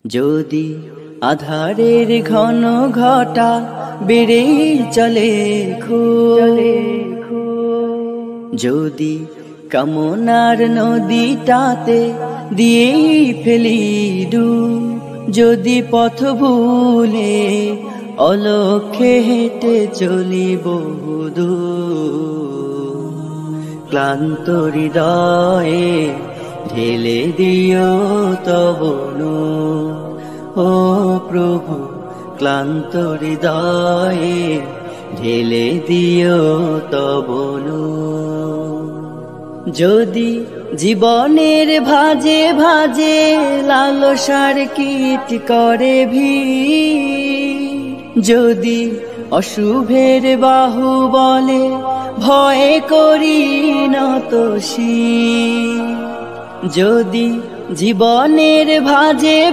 যদি আধারের ঘন ঘটা বেড়ে চলে যদি কামনার নদীটাতে দিয়ে ফেলি ডুব, যদি পথ ভুলে অলক্ষ্যে হেঁটে চলি বহুদূর, ক্লান্ত হৃদয়ে ঢেলে দিও তব নূর। ও প্রভু, ক্লান্ত হৃদয়ে ঢেলে দিও তব নূর। যদি জীবনের ভাজে ভাজে লালসার কীট করে ভিড়, যদি অশুভের বাহু বলে ভয় করি নত শির, যদি জীবনের ভাজে